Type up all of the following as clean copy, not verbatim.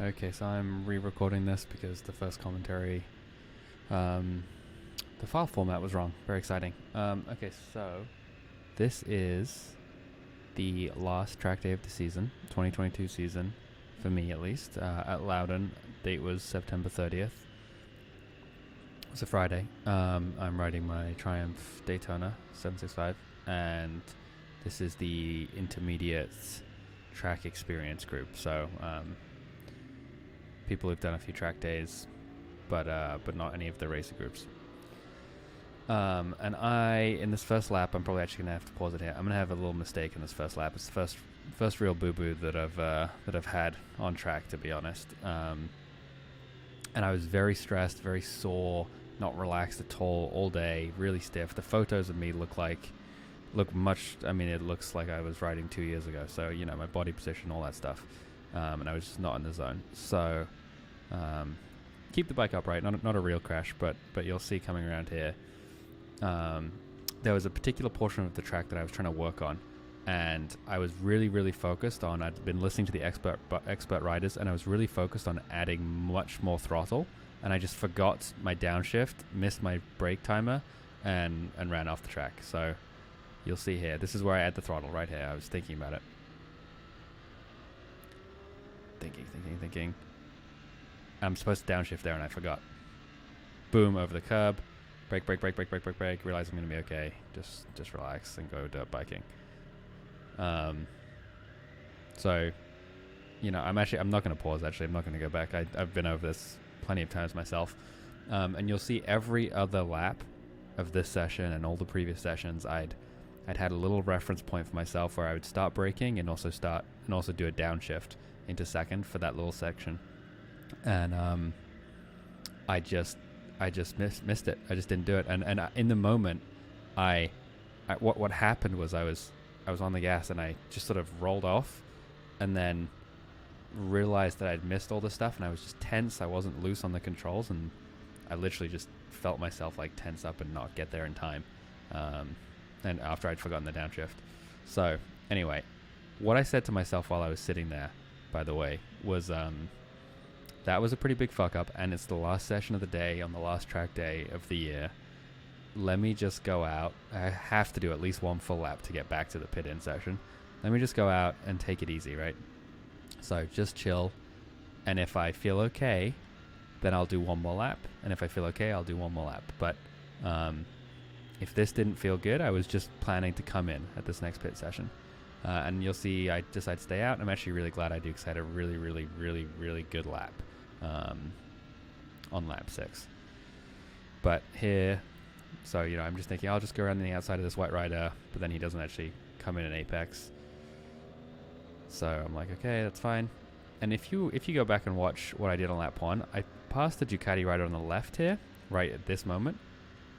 Okay, so I'm re-recording this because the first commentary, the file format was wrong. Very exciting. Okay, so this is the last track day of the season, 2022 season, for me at least, at Loudon. Date was September 30th. It's a Friday. I'm riding my Triumph Daytona 765, and this is the intermediate track experience group. So people who've done a few track days, but not any of the racer groups. And in this first lap, I'm probably actually gonna have to pause it here. I'm gonna have a little mistake in this first lap. It's the first real boo-boo that I've had on track, to be honest. And I was very stressed, very sore, not relaxed at all day, really stiff. The photos of me look much. I mean, it looks like I was riding 2 years ago. So my body position, all that stuff, and I was just not in the zone. So keep the bike upright. Not a real crash, but you'll see coming around here. There was a particular portion of the track that I was trying to work on, and I was really focused on. I'd been listening to the expert riders, and I was really focused on adding much more throttle, and I just forgot my downshift, missed my brake timer, and ran off the track. So you'll see here. This is where I add the throttle right here. I was thinking about it. Thinking. I'm supposed to downshift there, and I forgot. Boom, over the curb. Brake. Realize I'm going to be okay. Just relax and go dirt biking. So, I'm not going to pause, actually. I'm not going to go back. I've been over this plenty of times myself. And you'll see every other lap of this session and all the previous sessions, I'd had a little reference point for myself where I would start braking and also do a downshift into second for that little section. And I just missed it. I just didn't do it. And in the moment, what happened was I was on the gas and I just sort of rolled off, and then realized that I'd missed all the stuff, and I was just tense. I wasn't loose on the controls, and I literally just felt myself like tense up and not get there in time. And after I'd forgotten the downshift. So anyway, what I said to myself while I was sitting there, by the way, was that was a pretty big fuck up, and it's the last session of the day on the last track day of the year. Let me just go out. I have to do at least one full lap to get back to the pit-in session. Let me just go out and take it easy, right? So just chill, and if I feel okay, then I'll do one more lap, and if I feel okay, I'll do one more lap. But if this didn't feel good, I was just planning to come in at this next pit session. And you'll see I decided to stay out. I'm actually really glad I do, because I had a really good lap on lap 6. But here, so I'm just thinking I'll just go around the outside of this white rider, but then he doesn't actually come in an apex. So I'm like, okay, that's fine. And if you go back and watch what I did on lap 1, I passed the Ducati rider on the left here, right at this moment,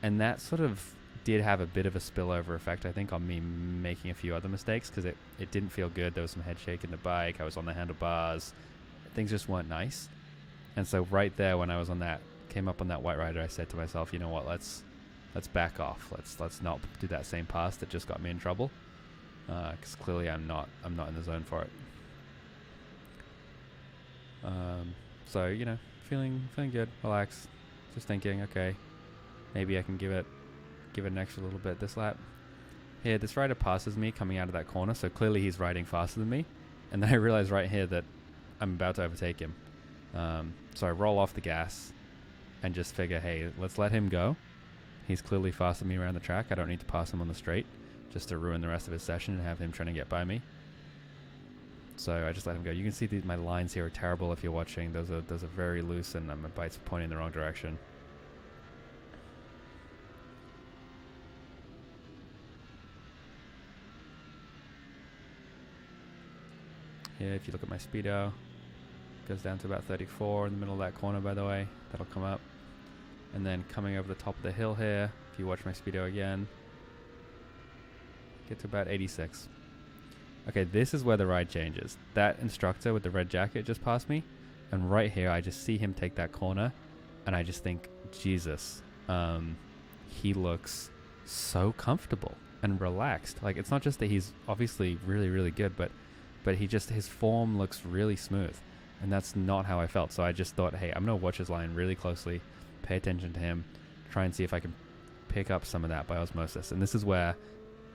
and that sort of did have a bit of a spillover effect, I think, on me making a few other mistakes, because it didn't feel good. There was some head shake in the bike. I was on the handlebars. Things just weren't nice. And so right there, when I was came up on that white rider, I said to myself, you know what, let's back off. Let's not do that same pass that just got me in trouble, because clearly I'm not in the zone for it. So feeling good, relaxed, just thinking, okay, maybe I can give it an extra little bit this lap. Here, this rider passes me coming out of that corner, so clearly he's riding faster than me. And then I realize right here that I'm about to overtake him. So I roll off the gas and just figure, hey, let's let him go. He's clearly faster than me around the track. I don't need to pass him on the straight just to ruin the rest of his session and have him trying to get by me. So I just let him go. You can see my lines here are terrible if you're watching. Those are very loose, and my bike's pointing in the wrong direction. Here, if you look at my speedo, it goes down to about 34 in the middle of that corner, by the way. That'll come up. And then coming over the top of the hill here, if you watch my speedo again, get to about 86. Okay, this is where the ride changes. That instructor with the red jacket just passed me, and right here I just see him take that corner, and I just think, Jesus, he looks so comfortable and relaxed. Like, it's not just that he's obviously really good, but his form looks really smooth. And that's not how I felt. So I just thought, hey, I'm going to watch his line really closely, pay attention to him, try and see if I can pick up some of that by osmosis. And this is where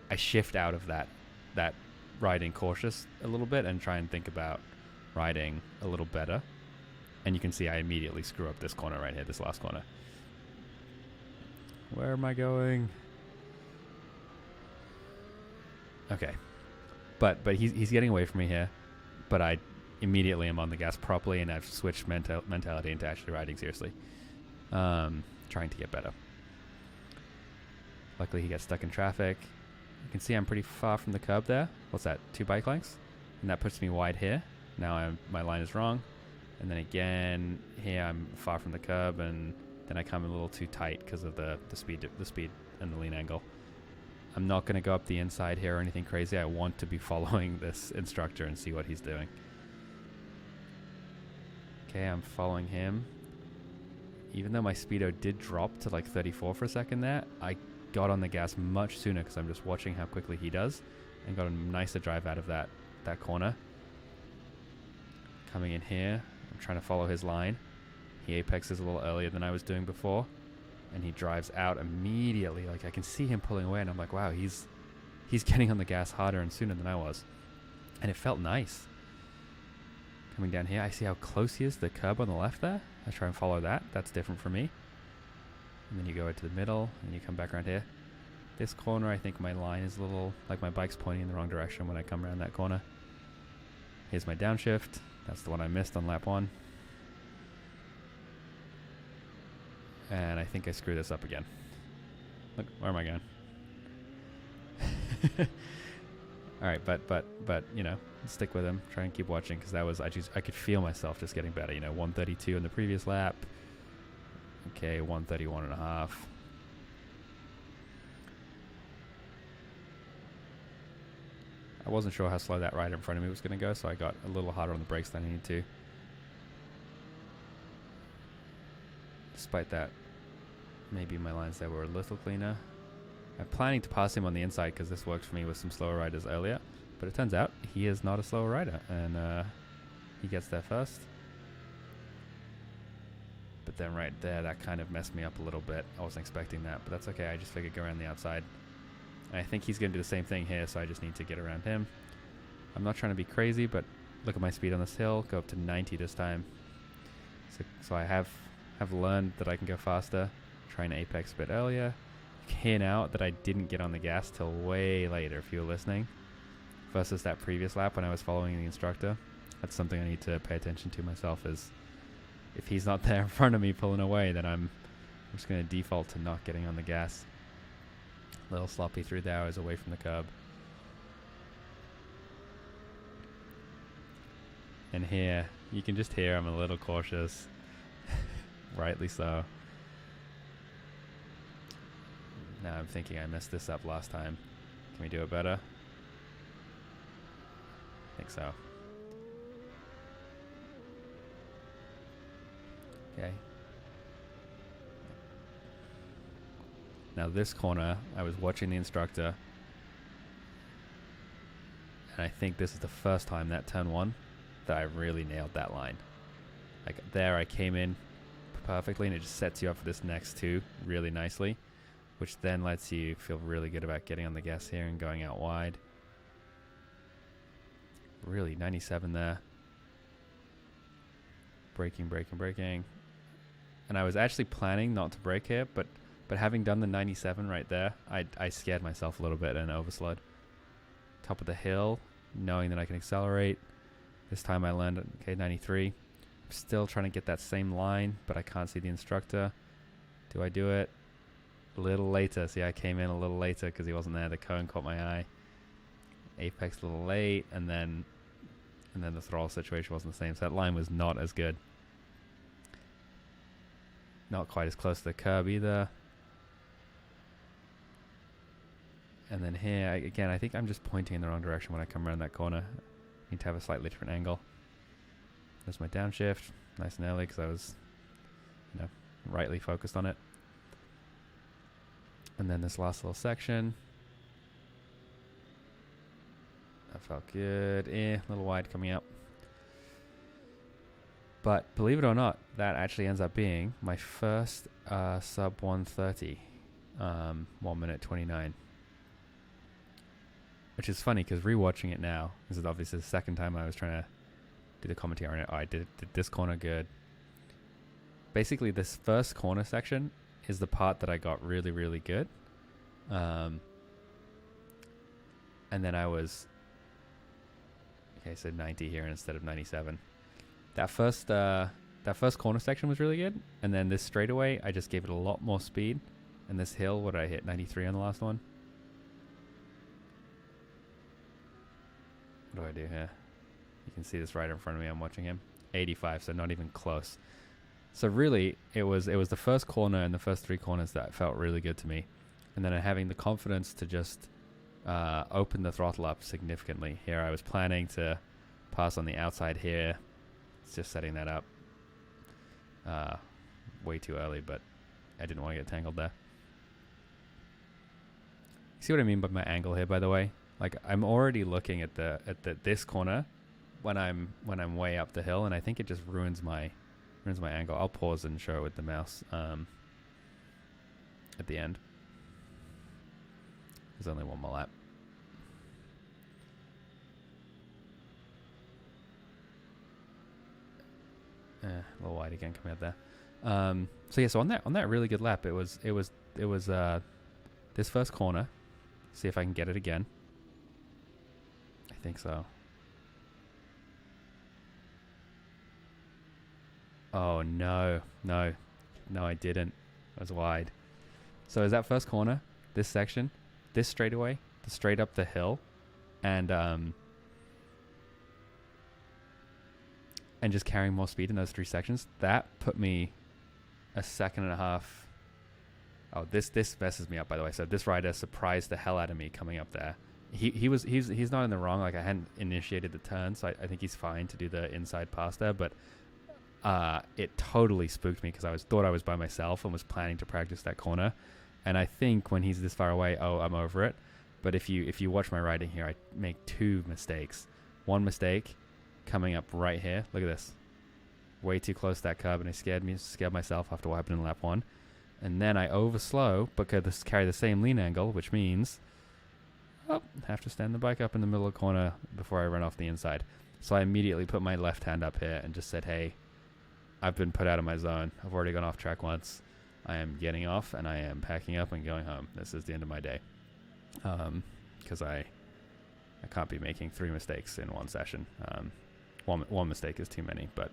I shift out of that riding cautious a little bit and try and think about riding a little better. And you can see I immediately screw up this corner right here, this last corner. Where am I going? Okay. But he's getting away from me here. But I immediately am on the gas properly, and I've switched mentality into actually riding seriously. Trying to get better. Luckily he gets stuck in traffic. You can see I'm pretty far from the curb there. What's that? 2 bike lengths? And that puts me wide here. Now my line is wrong. And then again, here I'm far from the curb, and then I come a little too tight because of the speed and the lean angle. I'm not going to go up the inside here or anything crazy. I want to be following this instructor and see what he's doing. Okay, I'm following him. Even though my speedo did drop to like 34 for a second there, I got on the gas much sooner because I'm just watching how quickly he does, and got a nicer drive out of that corner. Coming in here, I'm trying to follow his line. He apexes a little earlier than I was doing before, and he drives out immediately. Like, I can see him pulling away, and I'm like, wow, he's getting on the gas harder and sooner than I was. And it felt nice. Coming down here, I see how close he is to the curb on the left there. I try and follow that. That's different for me. And then you go into the middle, and you come back around here. This corner, I think my line is a little, like my bike's pointing in the wrong direction when I come around that corner. Here's my downshift. That's the one I missed on lap 1. And I think I screwed this up again. Look, where am I going? All right, but you know, stick with him. Try and keep watching, because that was I could feel myself just getting better. You know, 132 in the previous lap. Okay, 131.5. I wasn't sure how slow that rider in front of me was going to go, so I got a little harder on the brakes than I needed to. Despite that, maybe my lines there were a little cleaner. I'm planning to pass him on the inside because this worked for me with some slower riders earlier, but it turns out he is not a slower rider, and he gets there first. But then right there, that kind of messed me up a little bit. I wasn't expecting that, but that's okay. I just figured go around the outside. And I think he's going to do the same thing here, so I just need to get around him. I'm not trying to be crazy, but look at my speed on this hill. Go up to 90 this time. So I have learned that I can go faster. Trying to apex a bit earlier. You can hear now that I didn't get on the gas till way later, if you were listening, versus that previous lap when I was following the instructor. That's something I need to pay attention to myself, is if he's not there in front of me pulling away, then I'm just going to default to not getting on the gas. A little sloppy through there. I was away from the curb. And here, you can just hear I'm a little cautious. Rightly so. Now I'm thinking I messed this up last time. Can we do it better? I think so. Okay. Now this corner, I was watching the instructor, and I think this is the first time that turn 1 that I really nailed that line. Like there I came in perfectly, and it just sets you up for this next 2 really nicely, which then lets you feel really good about getting on the gas here and going out wide. Really 97 there. Braking. And I was actually planning not to brake here, but having done the 97 right there, I scared myself a little bit and overslowed. Top of the hill, knowing that I can accelerate. This time I landed, okay, 93. I'm still trying to get that same line, but I can't see the instructor. Do I do it? A little later. See, I came in a little later because he wasn't there. The cone caught my eye. Apex a little late, and then the throttle situation wasn't the same. So that line was not as good. Not quite as close to the curb either. And then here, again, I think I'm just pointing in the wrong direction when I come around that corner. Need to have a slightly different angle. There's my downshift. Nice and early because I was, rightly focused on it. And then this last little section. That felt good. A little wide coming up. But believe it or not, that actually ends up being my first sub 130, 1 minute 29. Which is funny because rewatching it now, this is obviously the second time I was trying to do the commentary on it. I did this corner good. Basically, this first corner section is the part that I got really, really good. And then I was... Okay, so 90 here instead of 97. That first corner section was really good. And then this straightaway, I just gave it a lot more speed. And this hill, what did I hit? 93 on the last one? What do I do here? You can see this right in front of me. I'm watching him. 85, so not even close. So really, it was the first corner and the first 3 corners that felt really good to me. And then having the confidence to just open the throttle up significantly. Here I was planning to pass on the outside here. It's just setting that up way too early, but I didn't want to get tangled there. See what I mean by my angle here, by the way? Like, I'm already looking at this corner when I'm way up the hill, and I think it just ruins my angle. I'll pause and show it with the mouse at the end. There's only one more lap. A little wide again coming out there. So yeah, so on that really good lap, it was this first corner. See if I can get it again. I think so. Oh no, I didn't. I was wide. So is that first corner, this section, this straightaway, the straight up the hill, and just carrying more speed in those 3 sections, that put me a second and a half. Oh, this messes me up, by the way. So this rider surprised the hell out of me coming up there. He's not in the wrong. Like, I hadn't initiated the turn, so I think he's fine to do the inside pass there. But it totally spooked me because I thought I was by myself and was planning to practice that corner. And I think when he's this far away, oh, I'm over it. But if you watch my riding here, I make 2 mistakes. One mistake coming up right here. Look at this. Way too close to that curb, and I scared myself after what happened in lap 1. And then I overslow, but carry the same lean angle, which means have to stand the bike up in the middle of the corner before I run off the inside. So I immediately put my left hand up here and just said, hey, I've been put out of my zone. I've already gone off track once. I am getting off, and I am packing up and going home. This is the end of my day. Because I can't be making 3 mistakes in one session. One mistake is too many, but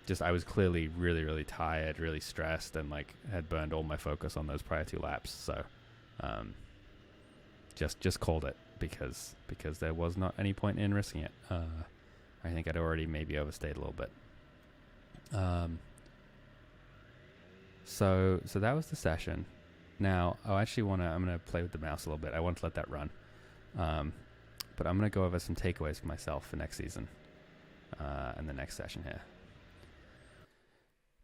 just I was clearly really, really tired, really stressed, and like had burned all my focus on those prior 2 laps. So just called it because there was not any point in risking it. I think I'd already maybe overstayed a little bit. So that was the session. Now I'm gonna play with the mouse a little bit. I want to let that run. But I'm gonna go over some takeaways for myself for next season, and the next session here.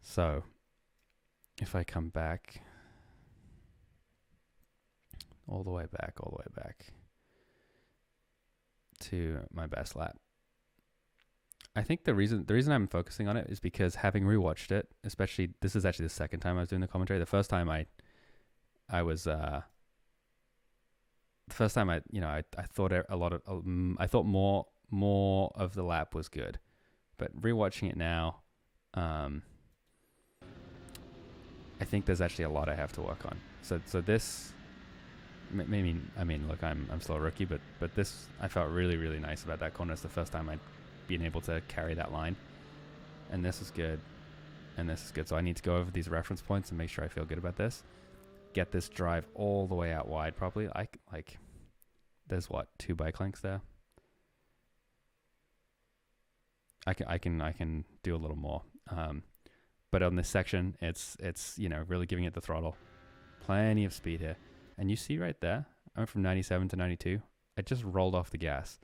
So if I come back all the way back to my best lap, I think the reason I'm focusing on it is because having rewatched it, especially this is actually the second time I was doing the commentary. The first time I thought I thought more of the lap was good, but rewatching it now, I think there's actually a lot I have to work on. So this, maybe, I mean, look, I'm still a rookie, but this, I felt really, really nice about that corner. It's the first time I'd been able to carry that line, and this is good, and this is good. So I need to go over these reference points and make sure I feel good about this. Get this drive all the way out wide properly. Like there's what, 2 bike lengths there. I can do a little more. But on this section, it's really giving it the throttle. Plenty of speed here. And you see right there, I went from 97 to 92. I just rolled off the gas.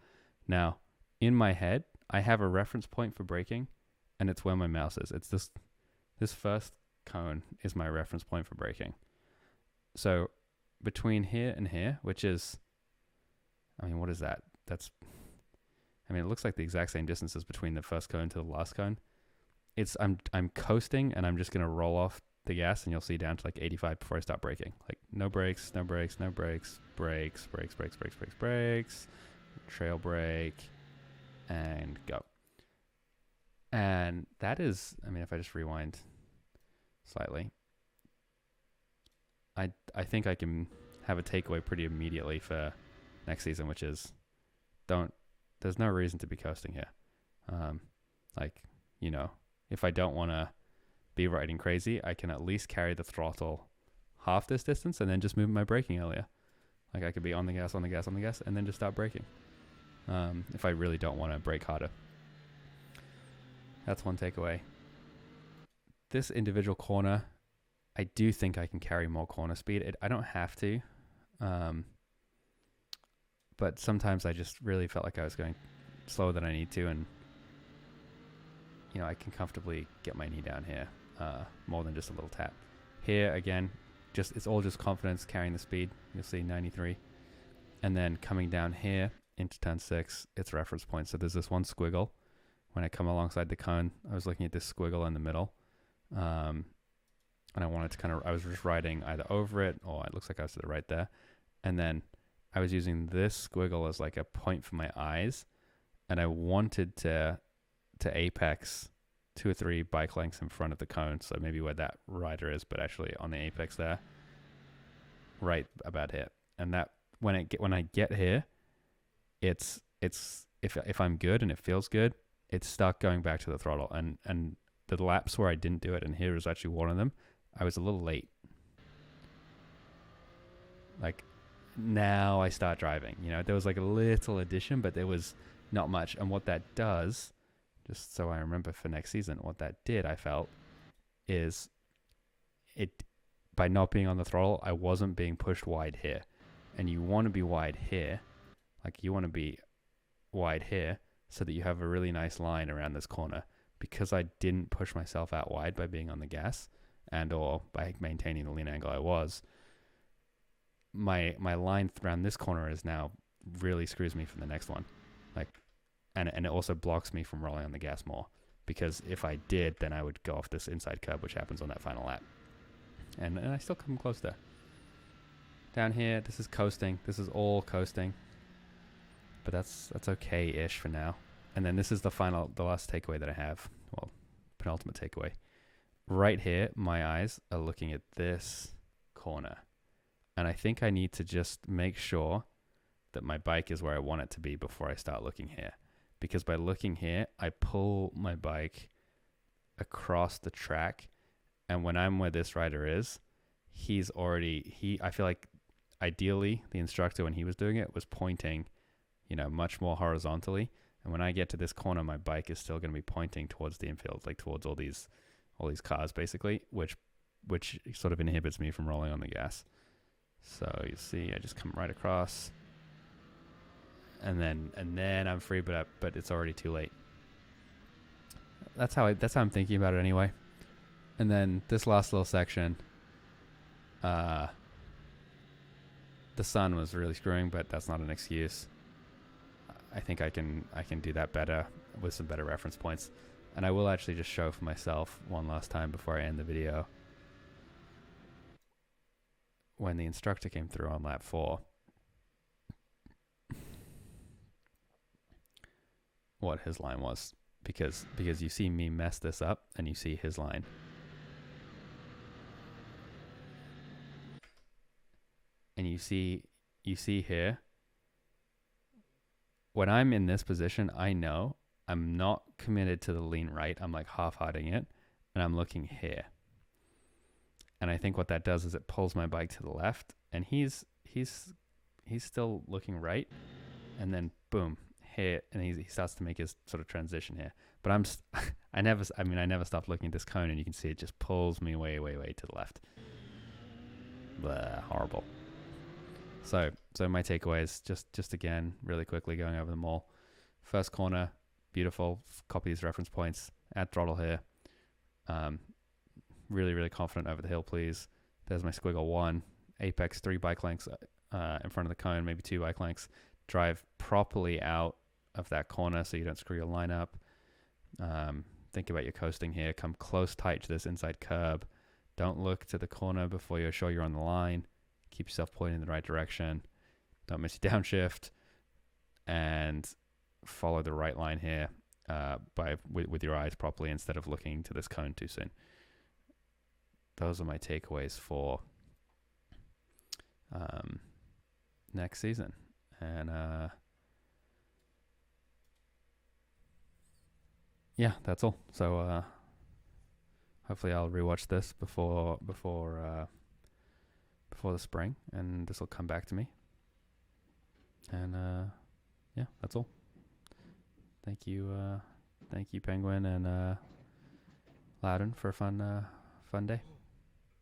Now, in my head, I have a reference point for braking, and it's where my mouse is. It's this first cone is my reference point for braking. So between here and here, which is, I mean, what is that? I mean, it looks like the exact same distances between the first cone to the last cone. I'm coasting, and I'm just going to roll off the gas, and you'll see down to like 85 before I start braking. Like no brakes, no brakes, no brakes, brakes, brakes, brakes, brakes, brakes, brakes, trail brake, and go. And that is, I mean, if I just rewind slightly, I think I can have a takeaway pretty immediately for next season, which is there's no reason to be coasting here. Like, you know, if I don't want to be riding crazy, I can at least carry the throttle half this distance and then just move my braking earlier. Like I could be on the gas, on the gas, on the gas, and then just start braking. If I really don't want to brake harder. That's one takeaway. This individual corner, I do think I can carry more corner speed. I don't have to. But sometimes I just really felt like I was going slower than I need to, and you know, I can comfortably get my knee down here, more than just a little tap. Here again, it's all just confidence carrying the speed. You'll see 93, and then coming down here into turn 6, it's reference point. So there's this one squiggle. When I come alongside the cone, I was looking at this squiggle in the middle, and I wanted to I was just riding either over it, or it looks like I was to the right there, and then I was using this squiggle as like a point for my eyes, and I wanted to apex 2 or 3 bike lengths in front of the cone, so maybe where that rider is, but actually on the apex there, right about here. And that when I get here, it's if I'm good and it feels good, it's stuck going back to the throttle. And the laps where I didn't do it, and here was actually one of them, I was a little late. Like, now I start driving. You know, there was like a little addition, but there was not much. And what that does, just so I remember for next season, what that did, I felt, is it, by not being on the throttle, I wasn't being pushed wide here. And you want to be wide here. Like, you want to be wide here so that you have a really nice line around this corner. Because I didn't push myself out wide by being on the gas and or by maintaining the lean angle I was, my line around this corner is now really screws me for the next one. Like, and it also blocks me from rolling on the gas more, because if I did, then I would go off this inside curb, which happens on that final lap. And I still come close there. Down here, this is coasting. This is all coasting. But that's okay-ish for now. And then this is the last takeaway that I have. Well, penultimate takeaway. Right here, my eyes are looking at this corner. And I think I need to just make sure that my bike is where I want it to be before I start looking here. Because by looking here, I pull my bike across the track. And when I'm where this rider is, I feel like ideally the instructor, when he was doing it, was pointing, you know, much more horizontally. And when I get to this corner, my bike is still going to be pointing towards the infield, like towards all these cars basically, which sort of inhibits me from rolling on the gas. So you see, I just come right across, and then I'm free, but it's already too late. That's how I'm thinking about it anyway. And then this last little section, the sun was really screwing, but that's not an excuse. I think I can do that better with some better reference points. And I will actually just show for myself one last time before I end the video. When the instructor came through on lap 4, what his line was, because you see me mess this up and you see his line. And you see here, when I'm in this position, I know I'm not committed to the lean right. I'm like half-hearting it, and I'm looking here. And I think what that does is it pulls my bike to the left, and he's still looking right, and then boom, here, and he starts to make his sort of transition here. But I never stopped looking at this cone, and you can see it just pulls me way, way, way to the left. Blah, horrible. So my takeaway is just again, really quickly going over them all. First corner, beautiful. Copy these reference points. Add throttle here. Really, really confident over the hill, please. There's my squiggle 1. Apex 3 bike lengths in front of the cone, maybe 2 bike lengths. Drive properly out of that corner so you don't screw your line up. Think about your coasting here. Come close tight to this inside curb. Don't look to the corner before you're sure you're on the line. Keep yourself pointing in the right direction. Don't miss your downshift. And follow the right line here with your eyes properly instead of looking to this cone too soon. Those are my takeaways for next season. And yeah, that's all. So hopefully I'll rewatch this before the spring, and this will come back to me. And yeah, that's all. Thank you, Penguin and Loudon, for a fun day.